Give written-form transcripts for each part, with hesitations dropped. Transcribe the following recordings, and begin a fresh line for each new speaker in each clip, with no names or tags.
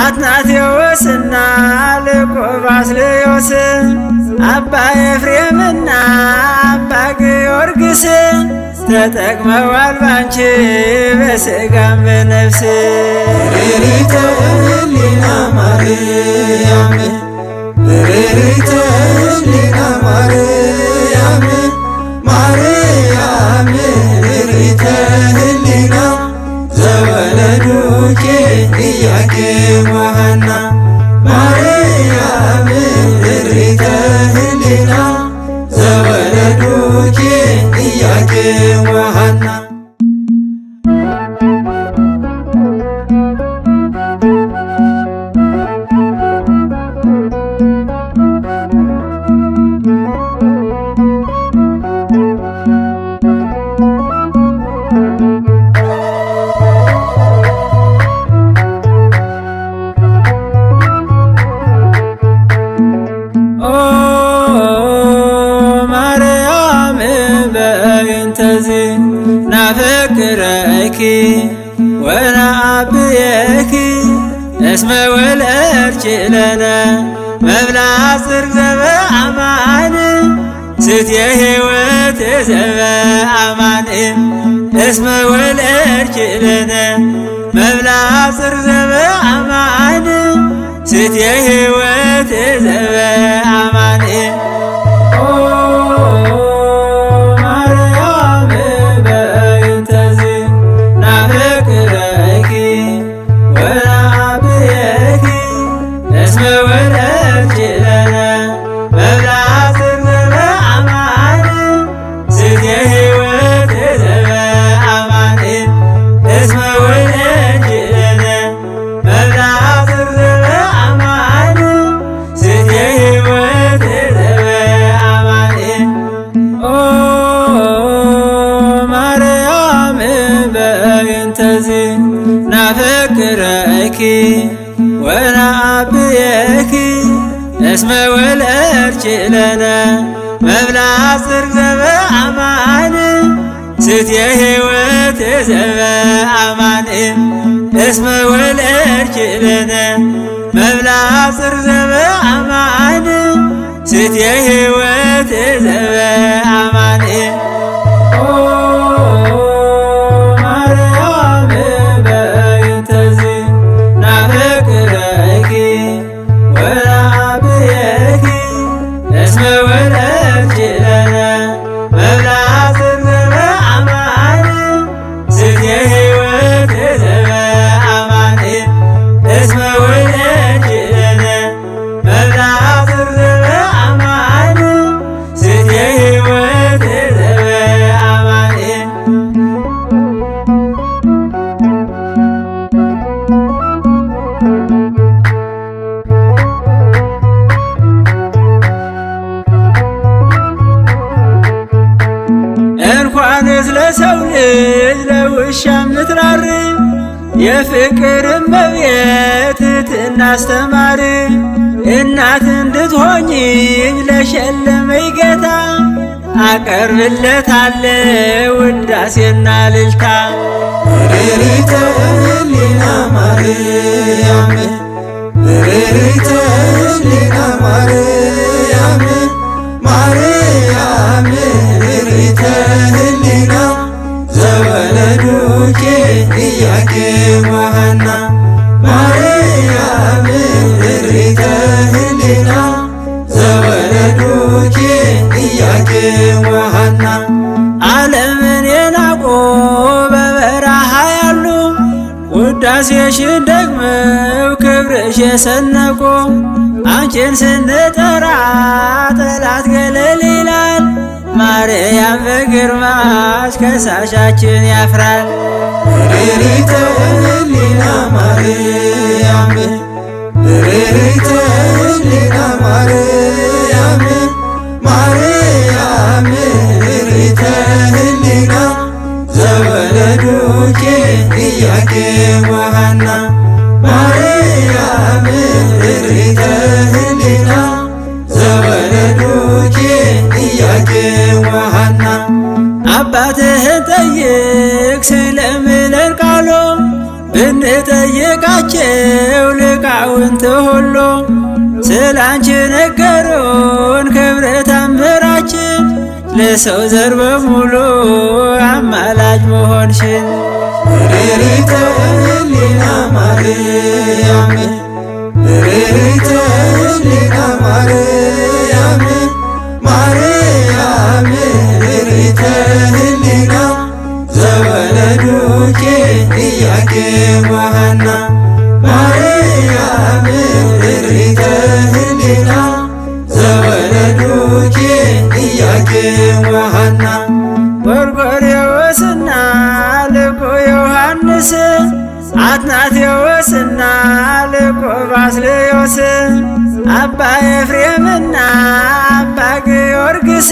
አትናቴዎስና ልቆ ባስልዮስ አባ ኤፍሬምና አባ ጊዮርጊስ ተጠቅመዋል ባንቺ በሥጋም በነፍስ።
ርሪተ ህሊና ማርያም ርሪተ ህሊና ማርያም ማርያም ርሪተ ህሊና ዘወለዱኪ ኢያቄም ወሐና ማርያም ርሪተ ህሊና ዘወለዱኪ ኢያቄም ወሐና።
ናፈቅረኪ ወነአብየኪ እስመ ወለድኪ ለነ መብልዐ ጽድቅ ዘበአማን ስትየ ሕይወት ዘበአማን እስመ ወለድኪ ለነ መብልዐ ጽድቅ ዘበአማን ስትየ ሕይወት ዘበአማን። ናፈቅረኪ ወነአብየኪ እስመ ወለድኪ ለነ መብልዐ ጽድቅ ዘበአማን ስትየ ሕይወት ዘበአማን እስመ ወለድኪ ለነ መብልዐ ጽድቅ ዘበአማን ስትየ ሕይወት ዘበአማን። እንኳንስ ለሰው ልጅ ለውሻም ምትራር የፍቅር እመቤት ትናስተማር እናት እንድትሆኝኝ ለሸለመኝ ጌታ አቀርብለታለሁ ውዳሴና እልልታ።
ርሪተ ህሊና ማርያም ርሪተ ህሊና ማርያም ማርያም ርሪተ ህሊና ዘወለዱኪ ኢያቄም ወሐና ማርያም ርሪተ ህሊና ዘወለዱኪ ኢያቄም ወሐና።
ዓለምን የናቁ በበረሃ ያሉ ውዳሴሽን ደግመው ክብርሽ የሰነቁ አንቺን ስንጠራ ጠላት ገለል ይላል። ማርያም በግርማሽ ከሳሻችን ያፍራል።
ርሪተ ህሊና ማርያም ርሪተ ህሊና ማርያም ማርያም ርሪተ ህሊና ዘወለዱኪ ኢያቄም ወሐና ማርያም ርሪተ ህሊና ዘወለዱኪ ኢያቄም ወሐና።
አባትህን ጠይቅ ስለምለን ቃሉ ብንጠይቃቸው ሊቃውንት ሁሉ ስላንቺ ነገሩን ክብር ታምራችን ለሰው ዘር በሙሉ አማላጅ መሆንሽን
ርሪተ ህሊና ማርያም ርሪተ ህሊና ማርያም ማርያም ርሪተ ህሊና ዘወለዱኪ ኢያቄም ወሐና ማርያም ርሪተ ህሊና ዘወለዱኪ ኢያቄም ወሐና
ጎርጎርዮስና ልቁ ዮሐንስ አትናቴዎስና ልቁ ባስልዮስ አባ ኤፍሬምና አባ ጊዮርጊስ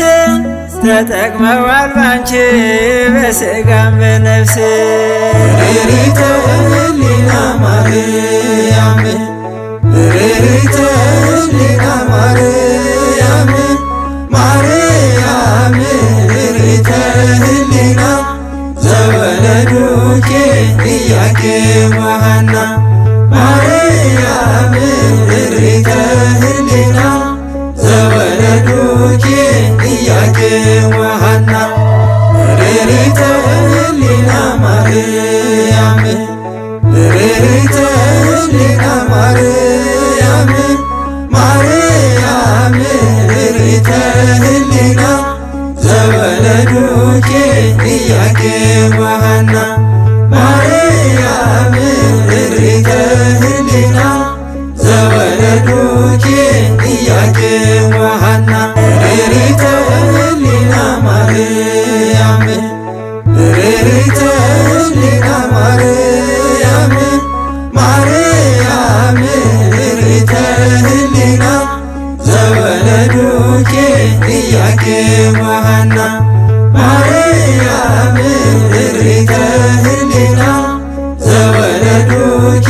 ተጠቅመዋል ባንቺ በሥጋም በነፍስ
ርሪተ ህሊና ማርያም ርሪተ ህሊና ማርያም ማርያም ርሪተ ህሊና ዘወለዱኪ ኢያቄም ወሐና ማርያም ርሪተ ህሊና ዘወለዱኪ ኢያቄም ወሐና ርሪተ ህሊና ማርያም ርሪተ ህሊና ማርያም ማርያም ርሪተ ህሊና ዘወለዱኪ ኢያቄም ወሐና ማርያም ርሪተ ህሊና ዘወለዱኪ ኢያቄም ወሐና ርሪተ ህሊና ማርያም ርሪተ ህሊና ማርያም ማርያም ርሪተ ህሊና ዘወለዱኪ ኢያቄም ወሐና ማርያም ርሪተ ህሊና ዘወለዱኪ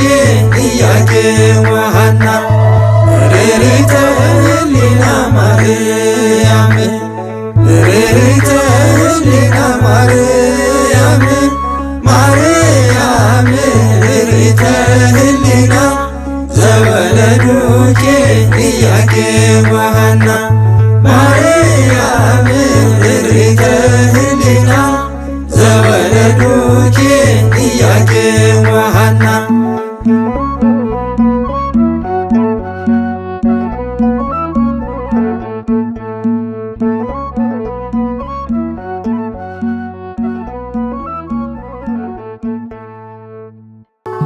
ኢያቄም ወሐና ርሪተ ህሊና ማርያም ርሪተ ህሊና ማርያም ማርያም ርሪተ ህሊና ዘወለዱኪ ኢያቄም ወሐና ማርያም ርሪተ ህሊና ዘወለዱኪ ኢያቄም ወሐና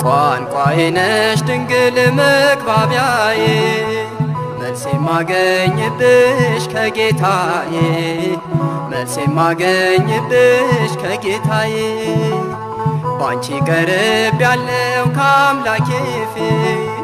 ቋንቋዬ ነሽ ድንግል መግባቢያዬ መልስ የማገኝብሽ ከጌታዬ መልስ የማገኝብሽ ከጌታዬ ባንቺ ቀርብ ያለው ከአምላኬ ፊት